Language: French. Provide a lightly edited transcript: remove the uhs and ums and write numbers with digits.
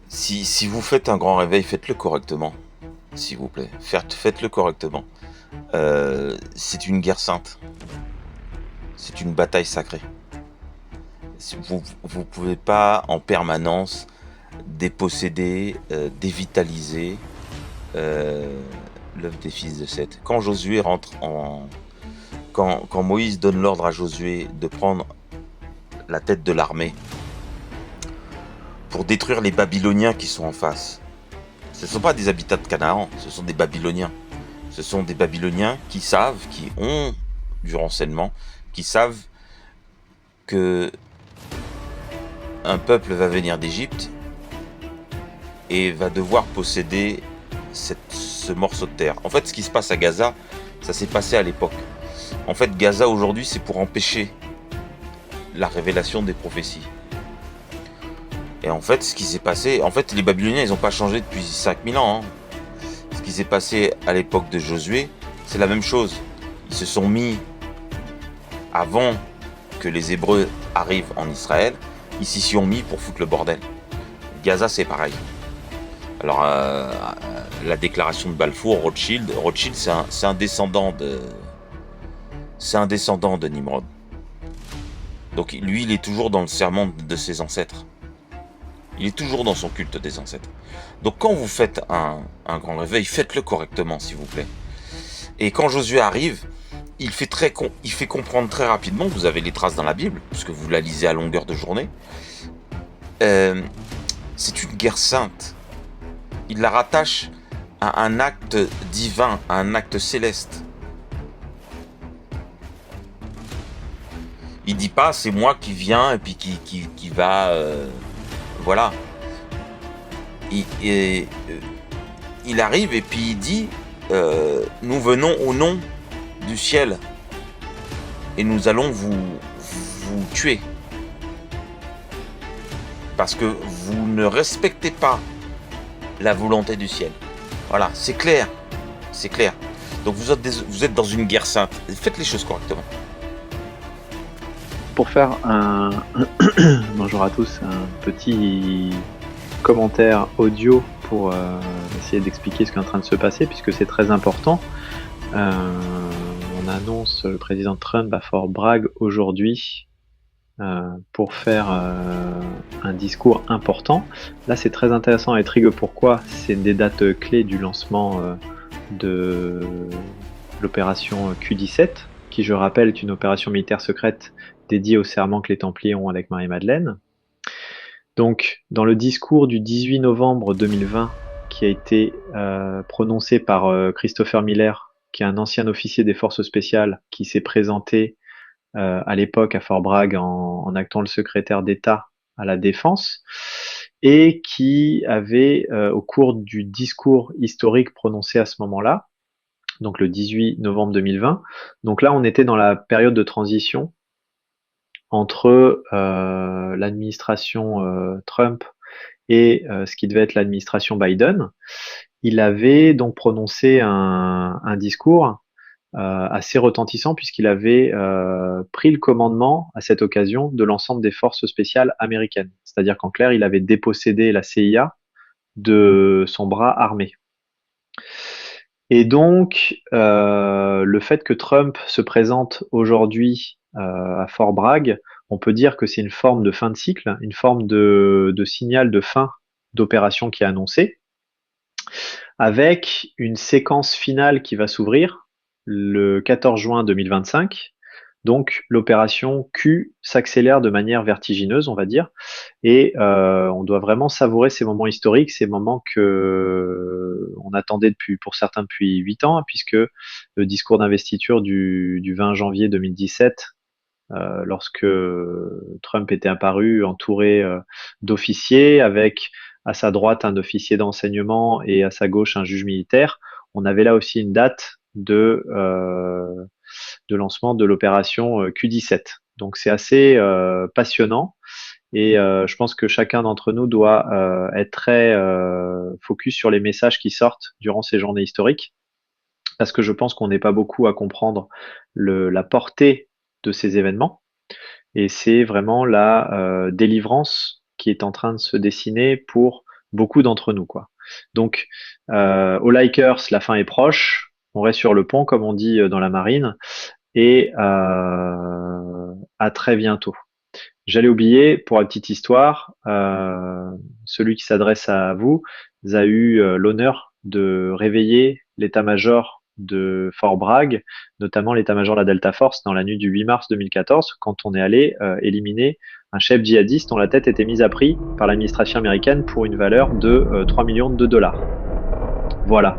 Si vous faites un grand réveil, faites-le correctement, s'il vous plaît. Faites-le correctement. C'est une guerre sainte. C'est une bataille sacrée. Vous pouvez pas en permanence déposséder, dévitaliser euh, l'œuvre des fils de Seth. Quand Josué rentre en... Quand Moïse donne l'ordre à Josué de prendre la tête de l'armée pour détruire les Babyloniens qui sont en face, ce ne sont pas des habitants de Canaan, ce sont des Babyloniens. Ce sont des Babyloniens qui savent, qui ont du renseignement, qui savent que un peuple va venir d'Égypte et va devoir posséder ce morceau de terre. En fait, ce qui se passe à Gaza, ça s'est passé à l'époque. En fait, Gaza aujourd'hui, c'est pour empêcher la révélation des prophéties. Et en fait, ce qui s'est passé, en fait, les Babyloniens, ils n'ont pas changé depuis 5000 ans. Ce qui s'est passé à l'époque de Josué, c'est la même chose. Ils se sont mis, avant que les Hébreux arrivent en Israël, ils s'y sont mis pour foutre le bordel. Gaza, c'est pareil. Alors, la déclaration de Balfour, Rothschild, c'est un descendant de Nimrod. Donc lui, il est toujours dans le serment de ses ancêtres. Il est toujours dans son culte des ancêtres. Donc quand vous faites un grand réveil, faites-le correctement, s'il vous plaît. Et quand Josué arrive, il fait comprendre très rapidement, vous avez les traces dans la Bible, puisque vous la lisez à longueur de journée, c'est une guerre sainte. Il la rattache à un acte divin, à un acte céleste. Il dit pas c'est moi qui viens et puis qui va... voilà. Il arrive et puis il dit nous venons au nom du ciel et nous allons vous tuer. Parce que vous ne respectez pas la volonté du ciel. Voilà, c'est clair. C'est clair. Donc vous êtes dans une guerre sainte. Faites les choses correctement. Pour faire un bonjour à tous, un petit commentaire audio pour essayer d'expliquer ce qui est en train de se passer, puisque c'est très important. On annonce le président Trump à Fort Bragg aujourd'hui pour faire un discours important. Là, c'est très intéressant à Etrigue. Pourquoi? C'est une des dates clés du lancement de l'opération Q-17, qui, je rappelle, est une opération militaire secrète dédiée au serment que les Templiers ont avec Marie-Madeleine. Donc, dans le discours du 18 novembre 2020, qui a été prononcé par Christopher Miller, qui est un ancien officier des forces spéciales, qui s'est présenté à l'époque à Fort Bragg en actant le secrétaire d'État à la Défense, et qui avait, au cours du discours historique prononcé à ce moment-là, donc le 18 novembre 2020, donc là on était dans la période de transition entre l'administration Trump et ce qui devait être l'administration Biden. Il avait donc prononcé un discours assez retentissant, puisqu'il avait pris le commandement à cette occasion de l'ensemble des forces spéciales américaines. C'est-à-dire qu'en clair, il avait dépossédé la CIA de son bras armé. Et donc, le fait que Trump se présente aujourd'hui à Fort Bragg, on peut dire que c'est une forme de fin de cycle, une forme de signal de fin d'opération qui est annoncé, avec une séquence finale qui va s'ouvrir le 14 juin 2025. Donc l'opération Q s'accélère de manière vertigineuse, on va dire, et on doit vraiment savourer ces moments historiques, ces moments que on attendait pour certains depuis 8 ans, puisque le discours d'investiture du 20 janvier 2017, lorsque Trump était apparu entouré d'officiers, avec à sa droite un officier d'enseignement et à sa gauche un juge militaire, on avait là aussi une date de lancement de l'opération Q-17. Donc c'est assez passionnant, et je pense que chacun d'entre nous doit être très focus sur les messages qui sortent durant ces journées historiques, parce que je pense qu'on n'est pas beaucoup à comprendre la portée de ces événements, et c'est vraiment la délivrance qui est en train de se dessiner pour beaucoup d'entre nous, quoi. Donc, aux Lakers, la fin est proche. On reste sur le pont, comme on dit dans la marine, et à très bientôt. J'allais oublier, pour la petite histoire, celui qui s'adresse à vous a eu l'honneur de réveiller l'état-major de Fort Bragg, notamment l'état-major de la Delta Force, dans la nuit du 8 mars 2014, quand on est allé éliminer un chef djihadiste dont la tête était mise à prix par l'administration américaine pour une valeur de 3 millions de dollars. Voilà.